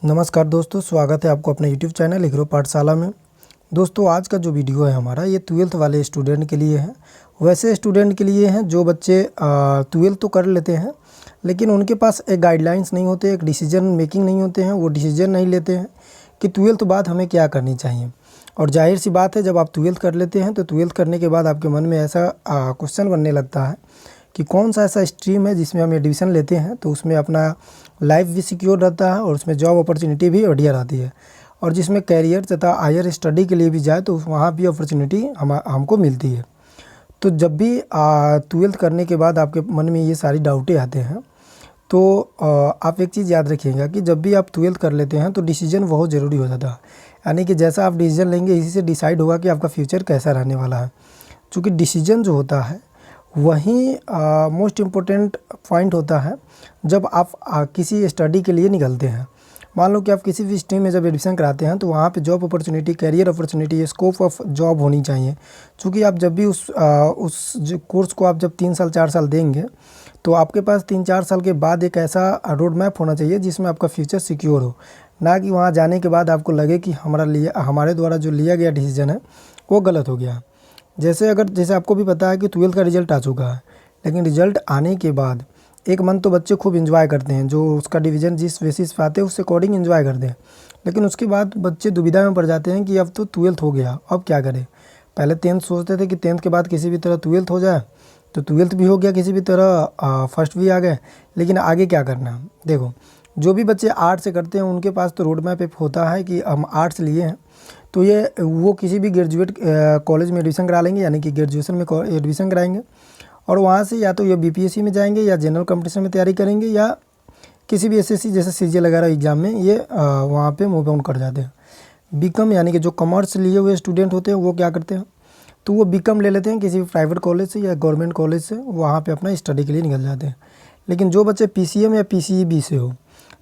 नमस्कार दोस्तों, स्वागत है आपको अपने YouTube चैनल एग्रो पाठशाला में। दोस्तों, आज का जो वीडियो है हमारा ये 12th वाले स्टूडेंट के लिए है। वैसे स्टूडेंट के लिए हैं जो बच्चे 12th तो कर लेते हैं, लेकिन उनके पास एक गाइडलाइंस नहीं होते, एक डिसीजन मेकिंग नहीं होते हैं, वो डिसीजन नहीं लेते हैं कि 12th बाद हमें क्या करनी चाहिए। और जाहिर सी बात है, जब आप 12th कर लेते हैं तो 12th करने के बाद आपके मन में ऐसा क्वेश्चन बनने लगता है कि कौन सा ऐसा स्ट्रीम है जिसमें हम एडमिशन लेते हैं तो उसमें अपना लाइफ भी सिक्योर रहता है और उसमें जॉब अपॉर्चुनिटी भी बढ़िया रहती है, और जिसमें कैरियर तथा हायर स्टडी के लिए भी जाए तो वहाँ भी अपॉर्चुनिटी हमको मिलती है। तो जब भी 12th करने के बाद आपके मन में ये सारी डाउटें आते हैं तो आप एक चीज़ याद रखिएगा कि जब भी आप 12th कर लेते हैं तो डिसीजन बहुत ज़रूरी हो जाता है। यानी कि जैसा आप डिसीजन लेंगे इसी से डिसाइड होगा कि आपका फ्यूचर कैसा रहने वाला है। चूँकि डिसीजन जो होता है वही मोस्ट इम्पोर्टेंट पॉइंट होता है जब आप किसी स्टडी के लिए निकलते हैं। मान लो कि आप किसी भी स्ट्रीम में जब एडमिशन कराते हैं तो वहाँ पे job opportunity, career opportunity, scope of job होनी चाहिए। क्योंकि आप जब भी उस जो कोर्स को आप जब 3 साल 4 साल देंगे तो आपके पास 3-4 साल के बाद एक ऐसा रोड मैप होना चाहिए जिसमें आपका फ्यूचर सिक्योर हो, ना कि वहाँ जाने के बाद आपको लगे कि हमारे द्वारा जो लिया गया डिसीजन है वो गलत हो गया। जैसे आपको भी पता है कि 12th का रिज़ल्ट आ चुका है, लेकिन रिज़ल्ट आने के बाद एक मंथ तो बच्चे खूब एंजॉय करते हैं, जो उसका डिवीज़न जिस बेसिस पे आते हैं उससे अकॉर्डिंग एंजॉय करते हैं। लेकिन उसके बाद बच्चे दुविधा में पड़ जाते हैं कि अब तो 12th हो गया, अब क्या करें। पहले 10th सोचते थे कि 10th के बाद किसी भी तरह 12th हो जाए, तो 12th भी हो गया, किसी भी तरह फर्स्ट भी आ गए, लेकिन आगे क्या करना है। देखो, जो भी बच्चे आर्ट्स से करते हैं उनके पास तो रोड मैप एक होता है कि हम आर्ट्स लिए हैं तो वो किसी भी ग्रेजुएट कॉलेज में एडमिशन करा लेंगे, यानी कि ग्रेजुएशन में एडमिशन कराएंगे, और वहाँ से या तो ये बीपीएससी में जाएंगे या जनरल कंपटीशन में तैयारी करेंगे या किसी भी एसएससी जैसे सीजे वगैरह एग्ज़ाम में ये वहाँ पे मूव ऑन कर जाते हैं। बीकॉम यानी कि जो कॉमर्स लिए हुए स्टूडेंट होते हैं वो क्या करते हैं, तो वो बीकॉम ले लेते हैं किसी भी प्राइवेट कॉलेज से या गवर्नमेंट कॉलेज से, वहाँ पर अपना स्टडी के लिए निकल जाते हैं। लेकिन जो बच्चे पीसीएम या पीसीईबी से हो,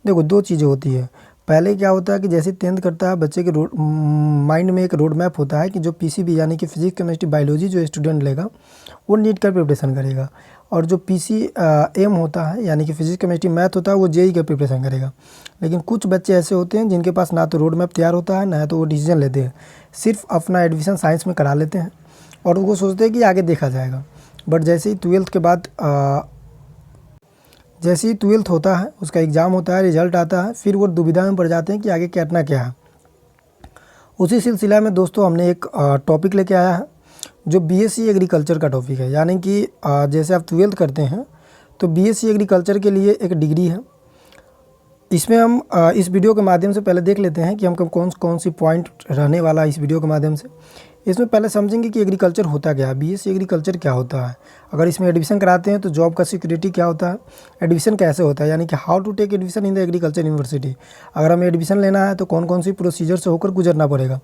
देखो 2 चीज़ें होती है। पहले क्या होता है कि जैसे 10th करता है बच्चे के माइंड में एक रोड मैप होता है कि जो पीसीबी यानी कि फिजिक्स केमिस्ट्री बायोलॉजी जो स्टूडेंट लेगा वो नीट का प्रिपरेशन करेगा, और जो पीसीएम होता है यानी कि फिजिक्स केमिस्ट्री मैथ होता है वो जेई का प्रिपरेशन करेगा। लेकिन कुछ बच्चे ऐसे होते हैं जिनके पास ना तो रोड मैप तैयार होता है, ना तो वो डिसीजन लेते हैं, सिर्फ अपना एडमिशन साइंस में करा लेते हैं और वो सोचते हैं कि आगे देखा जाएगा। बट जैसे ही 12th के बाद जैसे ही 12th होता है, उसका एग्ज़ाम होता है, रिजल्ट आता है, फिर वो दुविधा में पड़ जाते हैं कि आगे करना क्या है। उसी सिलसिला में दोस्तों हमने एक टॉपिक लेके आया है जो बीएससी एग्रीकल्चर का टॉपिक है। यानी कि जैसे आप 12th करते हैं तो बीएससी एग्रीकल्चर के लिए एक डिग्री है। इसमें हम इस वीडियो के माध्यम से पहले देख लेते हैं कि हमको कौन सी पॉइंट रहने वाला है इस वीडियो के माध्यम से। इसमें पहले समझेंगे कि एग्रीकल्चर होता क्या है, बीएससी एग्रीकल्चर क्या होता है, अगर इसमें एडमिशन कराते हैं तो जॉब का सिक्योरिटी क्या होता है, एडमिशन कैसे होता है, यानी कि how to take admission in the agriculture university, अगर हमें एडमिशन लेना है तो कौन कौन सी प्रोसीजर से होकर गुजरना पड़ेगा।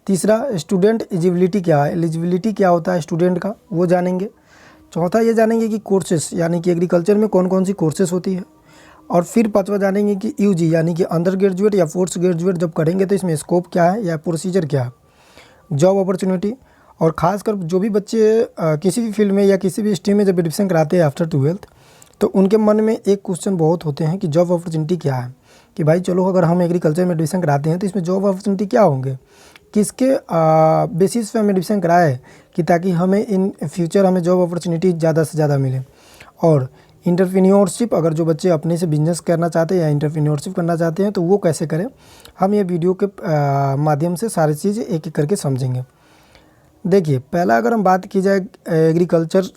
तीसरा, स्टूडेंट एलिजिबिलिटी क्या है, एलिजिबिलिटी क्या होता है स्टूडेंट का, वो जानेंगे। चौथा ये जानेंगे कि कोर्सेस यानी कि एग्रीकल्चर में कौन कौन सी कोर्सेस होती है। और फिर पाँचवा जानेंगे कि यूजी यानी कि अंडर ग्रेजुएट या पोस्ट ग्रेजुएट जब करेंगे तो इसमें स्कोप क्या है या प्रोसीजर क्या है, जॉब अपॉर्चुनिटी। और ख़ासकर जो भी बच्चे किसी भी फील्ड में या किसी भी स्ट्रीम में जब एडमिशन कराते हैं आफ्टर 12th, तो उनके मन में एक क्वेश्चन बहुत होते हैं कि जॉब अपॉर्चुनिटी क्या है, कि भाई चलो अगर हम एग्रीकल्चर में एडमिशन कराते हैं तो इसमें जॉब अपॉर्चुनिटी क्या होंगे, किसके बेसिस पे हम एडमिशन कराए कि ताकि हमें इन फ्यूचर हमें जॉब अपॉर्चुनिटी ज़्यादा से ज़्यादा मिले। और इंटरप्रेन्योरशिप, अगर जो बच्चे अपने से बिजनेस करना चाहते हैं या इंटरप्रेन्योरशिप करना चाहते हैं तो वो कैसे करें, हम ये वीडियो के माध्यम से सारी चीज़ एक एक करके समझेंगे। देखिए, पहला अगर हम बात की जाए एग्रीकल्चर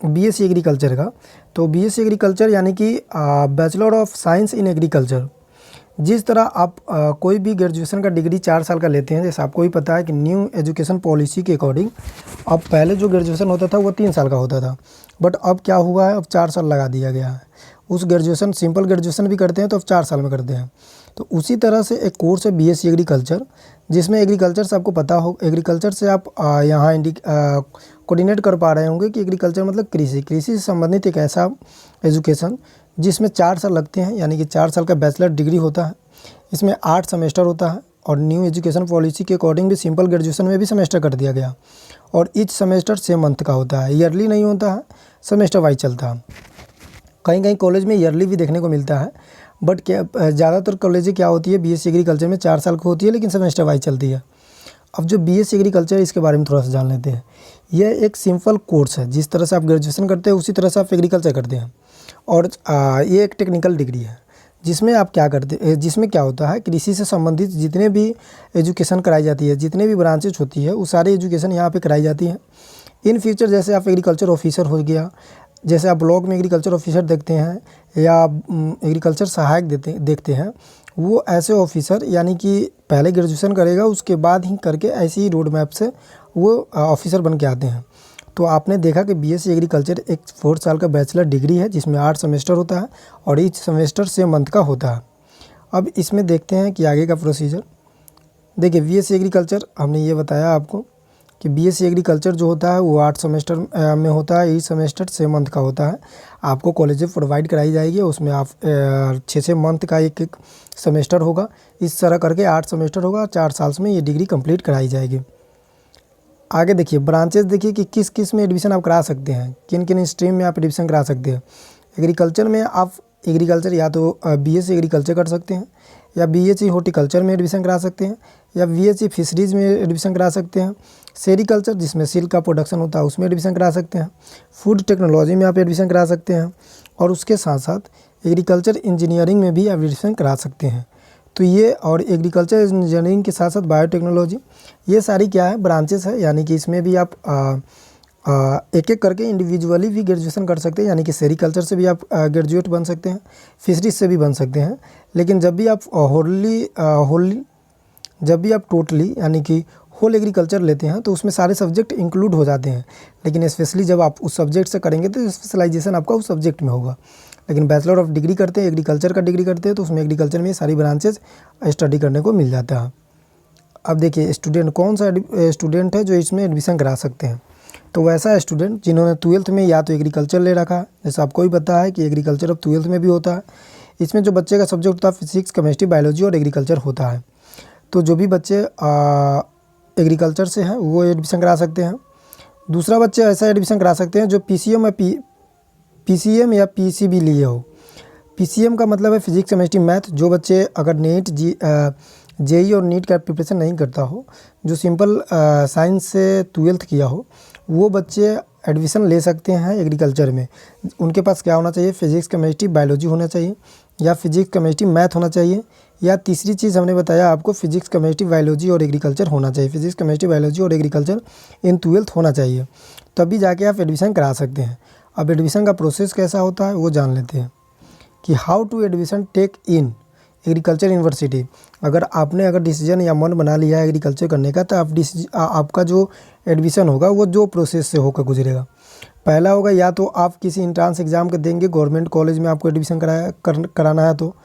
बीएससी एग्रीकल्चर का, तो बीएससी एग्रीकल्चर यानी कि bachelor of science in agriculture. जिस तरह आप कोई भी ग्रेजुएशन का डिग्री 4 साल का लेते हैं, जैसे आपको भी पता है कि न्यू एजुकेशन पॉलिसी के अकॉर्डिंग अब पहले जो ग्रेजुएशन होता था वो 3 साल का होता था, बट अब क्या हुआ है, अब 4 साल लगा दिया गया है। उस ग्रेजुएशन सिंपल ग्रेजुएशन भी करते हैं तो अब 4 साल में करते हैं। तो उसी तरह से एक कोर्स है बीएससी एग्रीकल्चर, जिसमें एग्रीकल्चर से आपको पता हो, एग्रीकल्चर से आप यहाँ कोऑर्डिनेट कर पा रहे होंगे कि एग्रीकल्चर मतलब कृषि से संबंधित एक ऐसा एजुकेशन जिसमें 4 साल लगते हैं, यानी कि 4 साल का बैचलर डिग्री होता है। इसमें 8 सेमेस्टर होता है और न्यू एजुकेशन पॉलिसी के अकॉर्डिंग भी सिंपल ग्रेजुएशन में भी सेमेस्टर कर दिया गया, और ईच सेमेस्टर 6 मंथ का होता है, ईयरली नहीं होता है, सेमेस्टर वाइज चलता है। कहीं कहीं कॉलेज में ईयरली भी देखने को मिलता है, बट क्या ज़्यादातर कॉलेजें क्या होती है, बीएससी एग्रीकल्चर में 4 साल की होती है, लेकिन सेमेस्टर वाइज चलती है। अब जो बीएससी एग्रीकल्चर है इसके बारे में थोड़ा सा जान लेते हैं। यह एक सिंपल कोर्स है, जिस तरह से आप ग्रेजुएशन करते हैं उसी तरह से आप एग्रीकल्चर करते हैं। और ये एक टेक्निकल डिग्री है जिसमें आप क्या करते हैं, जिसमें क्या होता है, कृषि से संबंधित जितने भी एजुकेशन कराई जाती है, जितने भी ब्रांचेज होती है, वो सारी एजुकेशन यहाँ पे कराई जाती है। इन फ्यूचर जैसे आप एग्रीकल्चर ऑफिसर हो गया, जैसे आप ब्लॉक में एग्रीकल्चर ऑफिसर देखते हैं या एग्रीकल्चर सहायक देखते हैं, वो ऐसे ऑफिसर यानी कि पहले ग्रेजुएशन करेगा, उसके बाद ही करके ऐसे ही रोड मैप से वो ऑफिसर बन के आते हैं। तो आपने देखा कि बीएससी एग्रीकल्चर एक 4 साल का बैचलर डिग्री है जिसमें 8 सेमेस्टर होता है और ईच सेमेस्टर 6 मंथ का होता है। अब इसमें देखते हैं कि आगे का प्रोसीजर। देखिए, बीएससी एग्रीकल्चर हमने ये बताया आपको कि बीएससी एग्रीकल्चर जो होता है वो 8 सेमेस्टर में होता है, ईच सेमेस्टर 6 मंथ का होता है। आपको कॉलेज प्रोवाइड कराई जाएगी, उसमें आप 6 मंथ का एक एक सेमेस्टर होगा। इस तरह करके 8 सेमेस्टर होगा, 4 साल में ये डिग्री कंप्लीट कराई जाएगी। आगे देखिए, ब्रांचेस देखिए कि किस किस में एडमिशन आप करा सकते हैं, किन किन स्ट्रीम में आप एडमिशन करा सकते हैं। एग्रीकल्चर में आप एग्रीकल्चर या तो बीएससी एग्रीकल्चर कर सकते हैं, या बीएससी हॉर्टिकल्चर में एडमिशन करा सकते हैं, या बीएससी फिशरीज़ में एडमिशन करा सकते हैं। सेरीकल्चर जिसमें सिल्क का प्रोडक्शन होता है उसमें एडमिशन करा सकते हैं। फूड टेक्नोलॉजी में आप एडमिशन करा सकते हैं, और उसके साथ साथ एग्रीकल्चर इंजीनियरिंग में भी आप एडमिशन करा सकते हैं। तो ये, और एग्रीकल्चर इंजीनियरिंग के साथ साथ बायोटेक्नोलॉजी, ये सारी क्या है, ब्रांचेस है। यानी कि इसमें भी आप एक एक करके इंडिविजुअली भी ग्रेजुएशन कर सकते हैं, यानी कि सेरीकल्चर से भी आप ग्रेजुएट बन सकते हैं, फिशरीज से भी बन सकते हैं। लेकिन जब भी आप जब भी आप टोटली यानी कि होल एग्रीकल्चर लेते हैं तो उसमें सारे सब्जेक्ट इंक्लूड हो जाते हैं। लेकिन स्पेशली जब आप उस सब्जेक्ट से करेंगे तो स्पेशलाइजेशन आपका उस सब्जेक्ट में होगा। लेकिन बैचलर ऑफ डिग्री करते हैं, एग्रीकल्चर का डिग्री करते हैं, तो उसमें एग्रीकल्चर में सारी ब्रांचेज स्टडी करने को मिल जाता है। अब देखिए, स्टूडेंट कौन सा स्टूडेंट है जो इसमें एडमिशन करा सकते हैं। तो वैसा स्टूडेंट जिन्होंने 12th में या तो एग्रीकल्चर ले रखा है, जैसे आपको भी पता है कि एग्रीकल्चर अब 12th में भी होता है। इसमें जो बच्चे का सब्जेक्ट होता है फिजिक्स, केमिस्ट्री, बायोलॉजी और एग्रीकल्चर होता है। तो जो भी बच्चे एग्रीकल्चर से हैं वो एडमिशन करा सकते हैं। दूसरा बच्चे ऐसा एडमिशन करा सकते हैं जो पीसीएम या पीसीबी लिए हो। पीसीएम का मतलब है फिजिक्स, केमिस्ट्री, मैथ। जो बच्चे अगर नेट जेई और नीट का प्रिपरेशन नहीं करता हो, जो सिंपल साइंस से 12th किया हो, वो बच्चे एडमिशन ले सकते हैं एग्रीकल्चर में। उनके पास क्या होना चाहिए, फिजिक्स, केमिस्ट्री, बायोलॉजी होना चाहिए, या फिजिक्स, केमिस्ट्री, मैथ होना चाहिए, या तीसरी चीज़ हमने बताया आपको फिजिक्स, केमिस्ट्री, बायोलॉजी और एग्रीकल्चर होना चाहिए। फिजिक्स, केमिस्ट्री, बायोलॉजी और एग्रीकल्चर इन 12th होना चाहिए, तभी जाके आप एडमिशन करा सकते हैं। अब एडमिशन का प्रोसेस कैसा होता है वो जान लेते हैं कि how to admission take in agriculture university. अगर डिसीजन या मन बना लिया है एग्रीकल्चर करने का, तो आपका जो एडमिशन होगा वो जो प्रोसेस से होकर गुजरेगा। पहला होगा, या तो आप किसी इंट्रांस एग्ज़ाम का देंगे, गवर्नमेंट कॉलेज में आपको एडमिशन कराना है। तो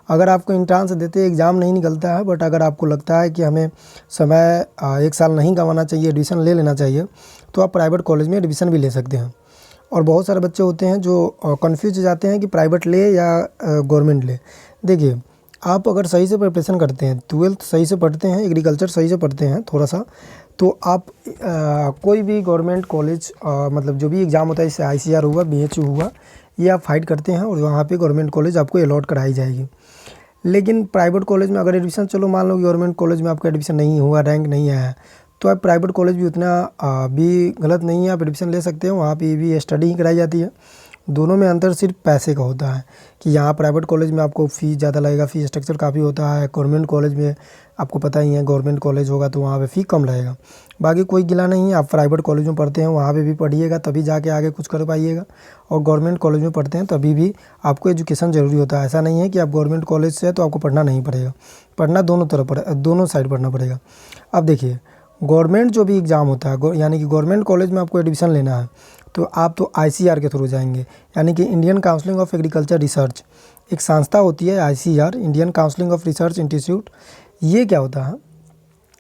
अगर आपको इंट्रांस देते एग्ज़ाम नहीं निकलता है, बट अगर आपको लगता है कि हमें समय 1 साल नहीं गंवाना चाहिए, एडमिशन ले लेना चाहिए, तो आप प्राइवेट कॉलेज में एडमिशन भी ले सकते हैं। और बहुत सारे बच्चे होते हैं जो कन्फ्यूज हो जाते हैं कि प्राइवेट ले या गवर्नमेंट ले। देखिए, आप अगर सही से प्रिपरेशन करते हैं, 12th सही से पढ़ते हैं, एग्रीकल्चर सही से पढ़ते हैं थोड़ा सा, तो आप कोई भी गवर्नमेंट कॉलेज मतलब जो भी एग्ज़ाम होता है, जैसे आईसीआर हुआ, बीएचयू हुआ, ये आप फाइट करते हैं और वहाँ पे गवर्नमेंट कॉलेज आपको अलॉट कराई जाएगी। लेकिन प्राइवेट कॉलेज में अगर एडमिशन, चलो मान लो गवर्नमेंट कॉलेज में आपका एडमिशन नहीं हुआ, रैंक नहीं आया, तो आप प्राइवेट कॉलेज भी उतना भी गलत नहीं है, आप एडमिशन ले सकते हो। वहाँ पे भी स्टडी ही कराई जाती है। दोनों में अंतर सिर्फ पैसे का होता है कि यहाँ प्राइवेट कॉलेज में आपको फ़ीस ज़्यादा लगेगा, फ़ीस स्ट्रक्चर काफ़ी होता है। गवर्नमेंट कॉलेज में आपको पता ही है, गवर्नमेंट कॉलेज होगा तो वहाँ पे फ़ी कम लगेगा। बाकी कोई गिला नहीं है, आप प्राइवेट कॉलेज में पढ़ते हैं वहाँ पे भी पढ़िएगा, तभी जाके आगे कुछ कर पाइएगा। और गवर्नमेंट कॉलेज में पढ़ते हैं तभी भी आपको एजुकेशन ज़रूरी होता है। ऐसा नहीं है कि आप गवर्नमेंट कॉलेज से है तो आपको पढ़ना नहीं पड़ेगा, पढ़ना दोनों साइड पढ़ना पड़ेगा। अब देखिए, गवर्नमेंट जो भी एग्ज़ाम होता है, यानी कि गवर्नमेंट कॉलेज में आपको एडमिशन लेना है, तो आप तो आईसीआर के थ्रू जाएंगे, यानी कि Indian counselling of agriculture research एक संस्था होती है, ICR, Indian counselling of research institute. ये क्या होता है,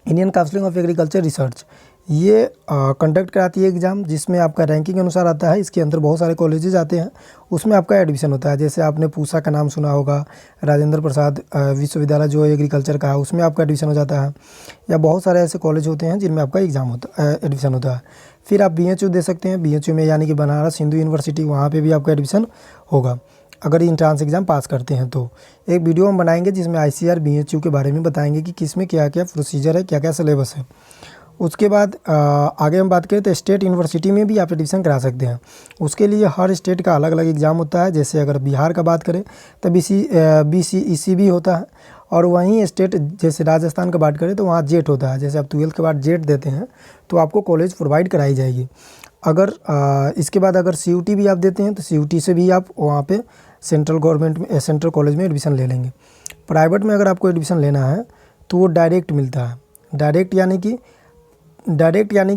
Indian counselling of agriculture research, ये कंडक्ट कराती है एग्ज़ाम, जिसमें आपका रैंकिंग अनुसार आता है। इसके अंदर बहुत सारे कॉलेजेस आते हैं, उसमें आपका एडमिशन होता है। जैसे आपने पूसा का नाम सुना होगा, राजेंद्र प्रसाद विश्वविद्यालय जो एग्रीकल्चर का है, उसमें आपका एडमिशन हो जाता है। या बहुत सारे ऐसे कॉलेज होते हैं जिनमें आपका एडमिशन होता है। फिर आप बीएचयू दे सकते हैं, बीएचयू में यानी कि बनारस हिंदू यूनिवर्सिटी, वहाँ पे भी आपका एडमिशन होगा। अगर इंट्रांस एग्ज़ाम पास करते हैं तो एक वीडियो हम बनाएंगे जिसमें ICAR BHU के बारे में बताएंगे कि किस में क्या क्या प्रोसीजर है, क्या क्या सिलेबस है। उसके बाद आगे हम बात करें तो स्टेट यूनिवर्सिटी में भी आप एडमिशन करा सकते हैं। उसके लिए हर स्टेट का अलग अलग एग्ज़ाम होता है। जैसे अगर बिहार का बात करें तो BCEC भी होता है, और वहीं स्टेट जैसे राजस्थान का बात करें तो वहाँ जेट होता है। जैसे आप 12th के बाद जेट देते हैं तो आपको कॉलेज प्रोवाइड कराई जाएगी। अगर इसके बाद अगर CUT भी आप देते हैं तो CUT से भी आप वहाँ पे सेंट्रल गवर्नमेंट में सेंट्रल कॉलेज में एडमिशन ले लेंगे। प्राइवेट में अगर आपको एडमिशन लेना है तो वो डायरेक्ट मिलता है। डायरेक्ट यानी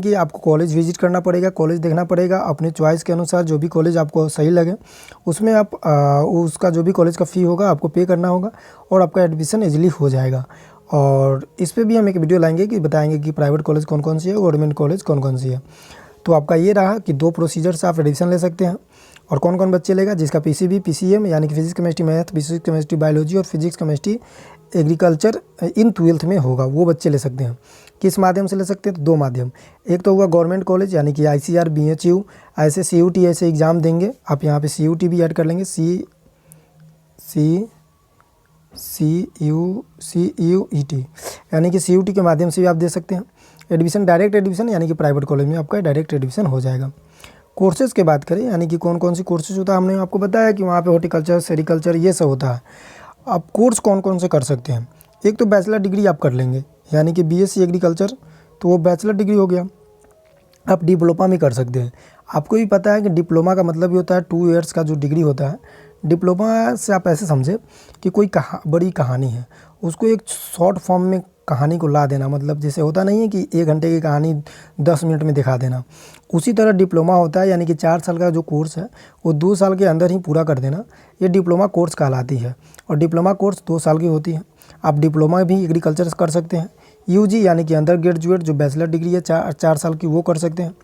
कि आपको कॉलेज विजिट करना पड़ेगा, कॉलेज देखना पड़ेगा, अपने चॉइस के अनुसार जो भी कॉलेज आपको सही लगे उसमें आप उसका जो भी कॉलेज का फ़ी होगा आपको पे करना होगा और आपका एडमिशन ईजिली हो जाएगा। और इस पे भी हम एक वीडियो लाएंगे कि बताएंगे कि प्राइवेट कॉलेज कौन कौन सी है, गवर्नमेंट कॉलेज कौन कौन सी है। तो आपका ये रहा कि 2 प्रोसीजर से आप एडमिशन ले सकते हैं। और कौन कौन बच्चे लेगा, जिसका PCB PCM यानी कि physics chemistry math, physics chemistry biology और physics chemistry agriculture in 12th में होगा, वो बच्चे ले सकते हैं। किस माध्यम से ले सकते हैं, तो 2 माध्यम। एक तो हुआ गवर्नमेंट कॉलेज यानी कि ICAR BHU, ऐसे CUT ऐसे एग्ज़ाम देंगे। आप यहाँ पे CUT भी ऐड कर लेंगे, CUET यानी कि CUT के माध्यम से भी आप दे सकते हैं एडमिशन। डायरेक्ट एडमिशन यानी कि प्राइवेट कॉलेज में आपका डायरेक्ट एडमिशन हो जाएगा। कोर्सेज़ की बात करें यानी कि कौन कौन सी कोर्सेज होता है, हमने आपको बताया कि वहाँ पे हॉर्टिकल्चर, सेरिकल्चर ये सब होता है। आप कोर्स कौन कौन से कर सकते हैं, एक तो बैचलर डिग्री आप कर लेंगे यानी कि BSc एग्रीकल्चर, तो वो बैचलर डिग्री हो गया। आप डिप्लोमा भी कर सकते हैं। आपको भी पता है कि डिप्लोमा का मतलब ही होता है 2 ईयर्स का जो डिग्री होता है। डिप्लोमा से आप ऐसे समझे कि कोई बड़ी कहानी है, उसको एक शॉर्ट फॉर्म में कहानी को ला देना, मतलब जैसे होता नहीं है कि 1 घंटे की कहानी 10 मिनट में दिखा देना, उसी तरह डिप्लोमा होता है। यानी कि 4 साल का जो कोर्स है वो 2 साल के अंदर ही पूरा कर देना, ये डिप्लोमा कोर्स कहलाती है। और डिप्लोमा कोर्स 2 साल की होती है। आप डिप्लोमा भी एग्रीकल्चर कर सकते हैं। UG यानी कि अंडर ग्रेजुएट जो बैचलर डिग्री है 4 साल की, वो कर सकते हैं।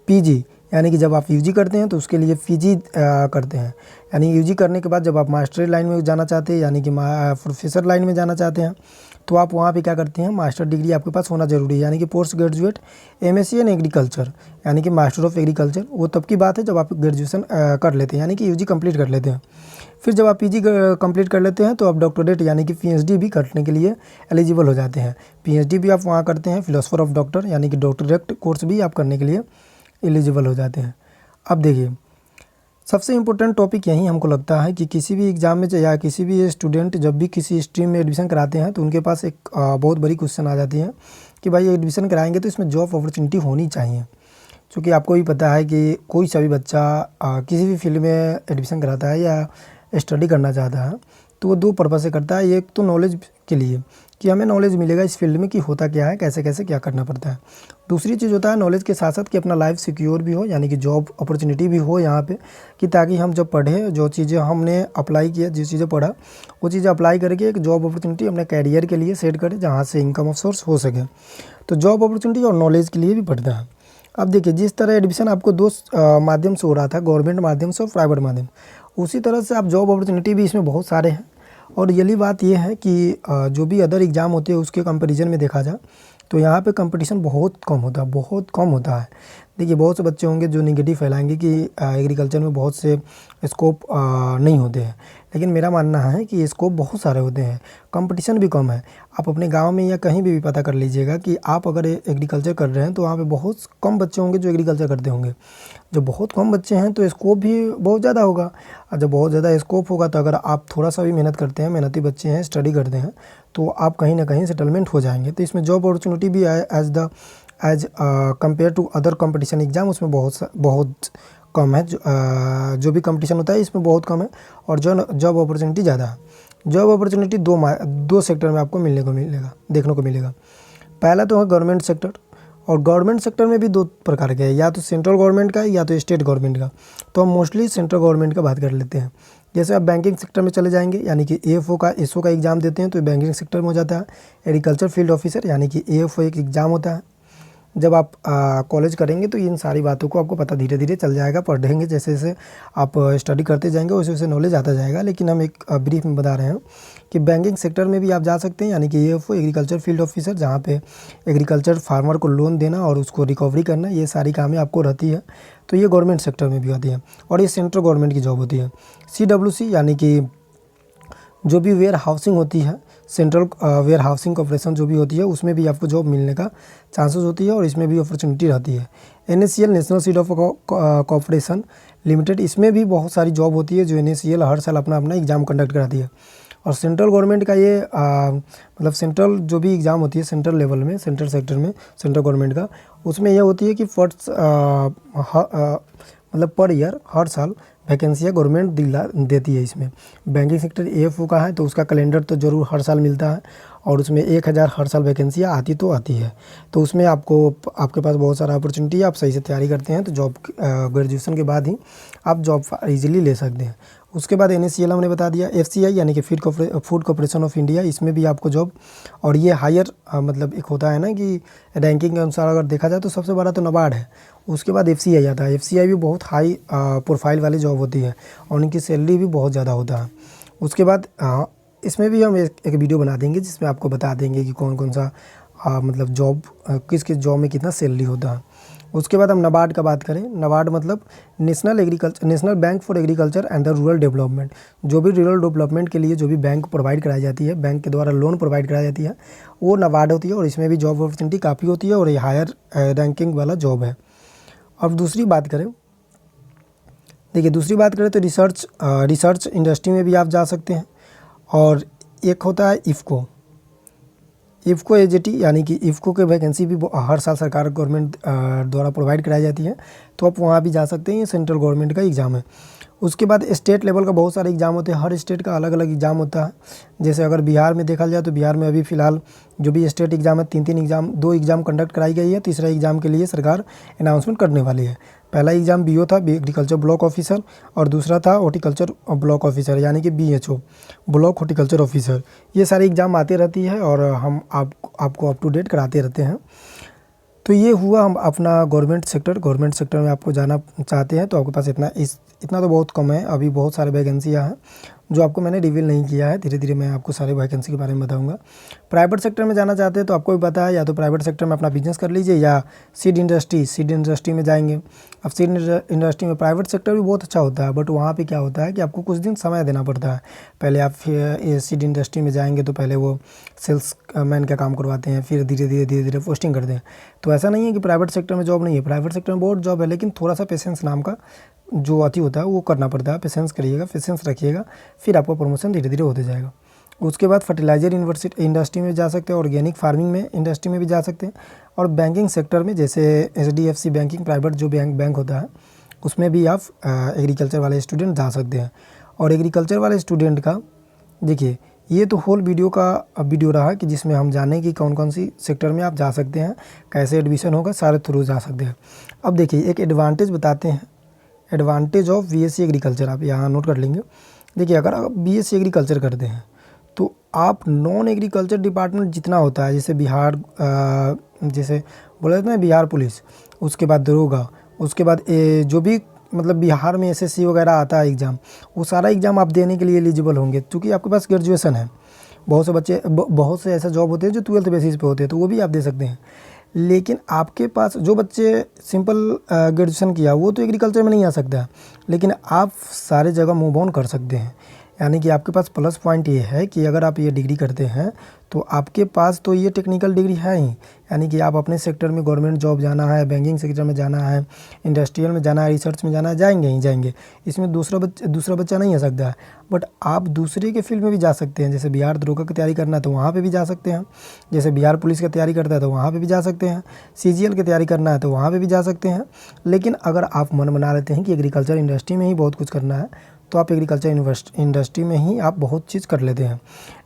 PG यानी कि जब आप UG करते हैं तो उसके लिए PG करते हैं। यानी UG करने के बाद जब आप मास्टरी लाइन में जाना चाहते हैं यानी कि प्रोफेसर लाइन में जाना चाहते हैं तो आप वहाँ पे क्या करते हैं, मास्टर डिग्री आपके पास होना ज़रूरी है। यानी कि post graduate MSc in agriculture यानी कि मास्टर ऑफ एग्रीकल्चर, वो तब की बात है जब आप ग्रेजुएशन कर लेते हैं यानी कि UG कंप्लीट कर लेते हैं। फिर जब आप PG कंप्लीट कर लेते हैं तो आप डॉक्टरेट यानी कि PhD भी करने के लिए एलिजिबल हो जाते हैं। PhD भी आप वहाँ करते हैं, फिलोसफर ऑफ डॉक्टर यानी कि डॉक्टरेट कोर्स भी आप करने के लिए एलिजिबल हो जाते हैं। अब देखिए, सबसे इम्पोर्टेंट टॉपिक यही हमको लगता है कि किसी भी एग्ज़ाम में या किसी भी स्टूडेंट जब भी किसी स्ट्रीम में एडमिशन कराते हैं तो उनके पास एक बहुत बड़ी क्वेश्चन आ जाती है कि भाई एडमिशन कराएंगे तो इसमें जॉब अपॉर्चुनिटी होनी चाहिए। क्योंकि आपको भी पता है कि कोई सा भी बच्चा किसी भी फील्ड में एडमिशन कराता है या स्टडी करना चाहता है तो वो 2 पर्पज़ से करता है। एक तो नॉलेज के लिए कि हमें नॉलेज मिलेगा इस फील्ड में कि होता क्या है, कैसे कैसे क्या करना पड़ता है। दूसरी चीज़ होता है नॉलेज के साथ साथ कि अपना लाइफ सिक्योर भी हो यानी कि जॉब अपॉर्चुनिटी भी हो यहाँ पे, कि ताकि हम जब पढ़ें जो चीज़ें हमने अप्लाई किया, जिस चीज़ें पढ़ा वो चीज़ें अप्लाई करके एक जॉब अपॉर्चुनिटी अपने कैरियर के लिए सेट करें जहाँ से इनकम ऑफ सोर्स हो सके। तो जॉब अपॉर्चुनिटी और नॉलेज के लिए भी पढ़ता है। अब देखिए, जिस तरह एडमिशन आपको 2 माध्यम से हो रहा था, गवर्नमेंट माध्यम से और प्राइवेट माध्यम, उसी तरह से आप जॉब अपॉर्चुनिटी भी इसमें बहुत सारे हैं। और यही बात ये है कि जो भी अदर एग्ज़ाम होते हैं उसके कंपैरिजन में देखा जाए तो यहाँ पे कंपटीशन बहुत कम होता है। देखिए, बहुत से बच्चे होंगे जो नेगेटिव फैलाएंगे कि एग्रीकल्चर में बहुत से स्कोप नहीं होते हैं, लेकिन मेरा मानना है कि स्कोप बहुत सारे होते हैं, कंपटीशन भी कम है। आप अपने गांव में या कहीं भी पता कर लीजिएगा कि आप अगर एग्रीकल्चर कर रहे हैं तो वहाँ पे बहुत कम बच्चे होंगे जो एग्रीकल्चर करते होंगे। जब बहुत कम बच्चे हैं तो स्कोप भी बहुत ज़्यादा होगा, और जब बहुत ज़्यादा स्कोप होगा तो अगर आप थोड़ा सा भी मेहनत करते हैं, मेहनती बच्चे हैं, स्टडी करते हैं, तो आप कहीं ना कहीं सेटलमेंट हो जाएंगे। तो इसमें जॉब अपॉर्चुनिटी भी as compare to other competition exam उसमें बहुत कम है। जो भी कंपटीशन होता है इसमें बहुत कम है और जॉब अपॉर्चुनिटी ज़्यादा है। जॉब अपॉर्चुनिटी 2 सेक्टर में आपको देखने को मिलेगा। पहला तो है गवर्नमेंट सेक्टर, और गवर्नमेंट सेक्टर में भी 2 प्रकार के हैं, या तो सेंट्रल गवर्नमेंट का या तो स्टेट गवर्नमेंट का। तो हम मोस्टली सेंट्रल गवर्नमेंट का बात कर लेते हैं। जैसे आप बैंकिंग सेक्टर में चले जाएंगे यानी कि AFO का SO का एग्ज़ाम देते हैं तो बैंकिंग सेक्टर में हो जाता है। एग्रीकल्चर फील्ड ऑफिसर यानी कि AFO एक एग्ज़ाम होता है। जब आप कॉलेज करेंगे तो इन सारी बातों को आपको पता धीरे धीरे चल जाएगा, पढ़ेंगे जैसे जैसे आप स्टडी करते जाएंगे वैसे वैसे नॉलेज आता जाएगा। लेकिन हम एक ब्रीफ में बता रहे हैं कि बैंकिंग सेक्टर में भी आप जा सकते हैं, यानी कि AFO एग्रीकल्चर फील्ड ऑफिसर, जहाँ पे एग्रीकल्चर फार्मर को लोन देना और उसको रिकवरी करना, ये सारी कामें आपको रहती है। तो ये गवर्नमेंट सेक्टर में भी आती है और ये सेंट्रल गवर्नमेंट की जॉब होती है। CWC यानी कि जो भी वेयर हाउसिंग होती है, सेंट्रल वेयर हाउसिंग कॉर्पोरेशन जो भी होती है, उसमें भी आपको जॉब मिलने का चांसेस होती है और इसमें भी अपॉर्चुनिटी रहती है। NACL national seed of corporation limited, इसमें भी बहुत सारी जॉब होती है, जो NACL हर साल अपना अपना एग्ज़ाम कंडक्ट कराती है। और सेंट्रल गवर्नमेंट का ये मतलब सेंट्रल जो भी एग्ज़ाम होती है सेंट्रल लेवल में, सेंट्रल सेक्टर में सेंट्रल गवर्नमेंट का, उसमें यह होती है कि फर्स्ट मतलब पर ईयर हर साल वैकेंसियाँ गवर्नमेंट देती है। इसमें बैंकिंग सेक्टर AFO का है तो उसका कैलेंडर तो ज़रूर हर साल मिलता है और उसमें 1000 हर साल वैकेंसियाँ आती तो आती है। तो उसमें आपके पास बहुत सारा अपॉर्चुनिटी है, आप सही से तैयारी करते हैं तो जॉब ग्रेजुएशन के बाद ही आप जॉब ईजिली ले सकते हैं। उसके बाद NACL हमने बता दिया। FCI यानी कि फूड कॉर्पोरेशन ऑफ इंडिया, इसमें भी आपको जॉब, और ये हायर मतलब एक होता है ना कि रैंकिंग के अनुसार अगर देखा जाए तो सबसे बड़ा तो NABARD है, उसके बाद FCI आता है। FCI भी बहुत हाई प्रोफाइल वाली जॉब होती है और उनकी सैलरी भी बहुत ज़्यादा होता है। उसके बाद इसमें भी हम एक वीडियो बना देंगे जिसमें आपको बता देंगे कि कौन कौन सा मतलब जॉब किस किस जॉब में कितना सैलरी होता है। उसके बाद हम NABARD का बात करें, NABARD मतलब national bank for agriculture and the rural development. जो भी रूरल डेवलपमेंट के लिए जो भी बैंक प्रोवाइड कराई जाती है, बैंक के द्वारा लोन प्रोवाइड कराई जाती है, वो NABARD होती है और इसमें भी जॉब अपॉर्चुनिटी काफ़ी होती है और ये हायर रैंकिंग वाला जॉब है। अब दूसरी बात करें, देखिए दूसरी बात करें तो रिसर्च इंडस्ट्री में भी आप जा सकते हैं। और एक होता है इफ़को AJT, यानी कि इफ़को के वैकेंसी भी हर साल सरकार गवर्नमेंट द्वारा प्रोवाइड कराई जाती है, तो आप वहाँ भी जा सकते हैं। ये सेंट्रल गवर्नमेंट का एग्ज़ाम है। उसके बाद स्टेट लेवल का बहुत सारे एग्ज़ाम होते हैं, हर स्टेट का अलग अलग एग्ज़ाम होता है। जैसे अगर बिहार में देखा जाए तो बिहार में अभी फ़िलहाल जो भी स्टेट एग्ज़ाम है 3 एग्ज़ाम, 2 एग्ज़ाम कंडक्ट कराई गई है, तीसरा एग्ज़ाम के लिए सरकार अनाउंसमेंट करने वाली है। पहला एग्ज़ाम BO था, एग्रीकल्चर ब्लॉक ऑफिसर, और दूसरा था हॉर्टिकल्चर ब्लॉक ऑफिसर यानी कि BHO ब्लॉक हॉर्टिकल्चर ऑफिसर। ये सारे एग्ज़ाम आते रहती है और हम आपको अप टू डेट कराते रहते हैं। तो ये हुआ हम अपना गवर्नमेंट सेक्टर में आपको जाना चाहते हैं तो आपके पास इतना तो बहुत कम है, अभी बहुत सारे वैकेंसियाँ हैं जो आपको मैंने रिवील नहीं किया है। धीरे धीरे मैं आपको सारे वैकेंसी के बारे में बताऊंगा। प्राइवेट सेक्टर में जाना चाहते हैं तो आपको भी पता है, या तो प्राइवेट सेक्टर में अपना बिजनेस कर लीजिए या सीड इंडस्ट्री में जाएंगे। अब सीड इंडस्ट्री में प्राइवेट सेक्टर भी बहुत अच्छा होता है, बट वहाँ पे क्या होता है कि आपको कुछ दिन समय देना पड़ता है। पहले आप सीड इंडस्ट्री में जाएंगे तो पहले वो सेल्स मैन का काम करवाते हैं, फिर धीरे धीरे पोस्टिंग करते हैं। तो ऐसा नहीं है कि प्राइवेट सेक्टर में जॉब नहीं है, प्राइवेट सेक्टर में बहुत जॉब है, लेकिन थोड़ा सा पेशेंस नाम का जो अति होता है वो करना पड़ता है। पेशेंस करिएगा, पेशेंस रखिएगा, फिर आपका प्रमोशन धीरे धीरे होते जाएगा। उसके बाद फर्टिलाइजर इंडस्ट्री में जा सकते हैं, ऑर्गेनिक फार्मिंग में इंडस्ट्री में भी जा सकते हैं, और बैंकिंग सेक्टर में जैसे HDFC बैंकिंग प्राइवेट जो बैंक होता है उसमें भी आप एग्रीकल्चर वाले स्टूडेंट जा सकते हैं। और एग्रीकल्चर वाले स्टूडेंट का देखिए, ये तो होल वीडियो रहा कि जिसमें हम जाने कि कौन कौन सी सेक्टर में आप जा सकते हैं, कैसे एडमिशन होगा, सारे थ्रू जा सकते हैं। अब देखिए एक एडवांटेज बताते हैं, एडवांटेज ऑफ BSc एग्रीकल्चर, आप यहाँ नोट कर लेंगे। देखिए अगर आप BSc एग्रीकल्चर करते हैं तो आप नॉन एग्रीकल्चर डिपार्टमेंट जितना होता है, जैसे जैसे बोला जाता है बिहार पुलिस, उसके बाद दरोगा, उसके बाद जो भी मतलब बिहार में SSC वगैरह आता है एग्ज़ाम, वो सारा एग्ज़ाम आप देने के लिए एलिजिबल होंगे क्योंकि आपके पास ग्रेजुएशन है। बहुत से ऐसे जॉब होते हैं जो 12th बेसिस पे होते हैं, तो वो भी आप दे सकते हैं। लेकिन आपके पास जो बच्चे सिंपल ग्रेजुएशन किया वो तो एग्रीकल्चर में नहीं आ सकता, लेकिन आप सारे जगह मूव ऑन कर सकते हैं। यानी कि आपके पास प्लस पॉइंट ये है कि अगर आप ये डिग्री करते हैं तो आपके पास तो ये टेक्निकल डिग्री है ही, यानी कि आप अपने सेक्टर में गवर्नमेंट जॉब जाना है, बैंकिंग सेक्टर में जाना है, इंडस्ट्रियल में जाना है, रिसर्च में जाना है, जाएंगे। इसमें दूसरा बच्चा नहीं आ सकता है। बट आप दूसरे के फील्ड में भी जा सकते हैं, जैसे बिहार दरोगा की तैयारी करना है तो वहाँ पर भी जा सकते हैं, जैसे बिहार पुलिस की तैयारी करता है तो वहाँ पर भी जा सकते हैं, CGL की तैयारी करना है तो वहाँ पर भी जा सकते हैं। लेकिन अगर आप मन बना लेते हैं कि एग्रीकल्चर इंडस्ट्री में ही बहुत कुछ करना है तो आप एग्रीकल्चर इंडस्ट्री में ही आप बहुत चीज़ कर लेते हैं।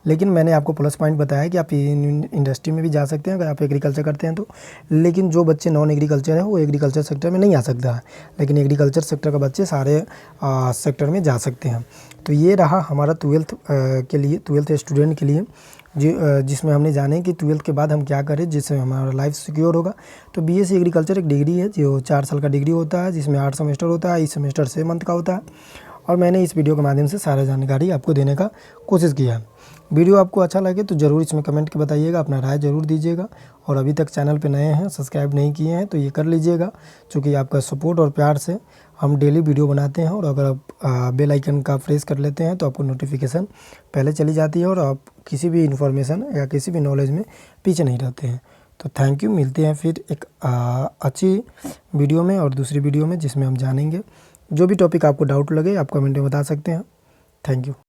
लेकिन मैंने आपको प्लस पॉइंट बताया कि आप इंडस्ट्री में भी जा सकते हैं अगर आप एग्रीकल्चर करते हैं तो। लेकिन जो बच्चे नॉन एग्रीकल्चर हैं वो एग्रीकल्चर सेक्टर में नहीं आ सकता है, लेकिन एग्रीकल्चर सेक्टर का बच्चे सारे सेक्टर में जा सकते हैं। तो ये रहा हमारा 12th स्टूडेंट के लिए जिसमें हमने जाने कि 12th के बाद हम क्या करें जिससे हमारा लाइफ सिक्योर होगा। तो BSc एग्रीकल्चर एक डिग्री है जो 4 साल का डिग्री होता है, जिसमें 8 सेमेस्टर होता है, इस सेमेस्टर 6 मंथ का होता है। और मैंने इस वीडियो के माध्यम से सारा जानकारी आपको देने का कोशिश किया है। वीडियो आपको अच्छा लगे तो ज़रूर इसमें कमेंट के बताइएगा, अपना राय ज़रूर दीजिएगा। और अभी तक चैनल पे नए हैं, सब्सक्राइब नहीं किए हैं तो ये कर लीजिएगा, क्योंकि आपका सपोर्ट और प्यार से हम डेली वीडियो बनाते हैं। और अगर आप बेल आइकन का प्रेस कर लेते हैं तो आपको नोटिफिकेशन पहले चली जाती है और आप किसी भी इन्फॉर्मेशन या किसी भी नॉलेज में पीछे नहीं रहते हैं। तो थैंक यू, मिलते हैं फिर एक अच्छी वीडियो में और दूसरी वीडियो में, जिसमें हम जानेंगे जो भी टॉपिक आपको डाउट लगे आप कमेंट में बता सकते हैं। Thank you.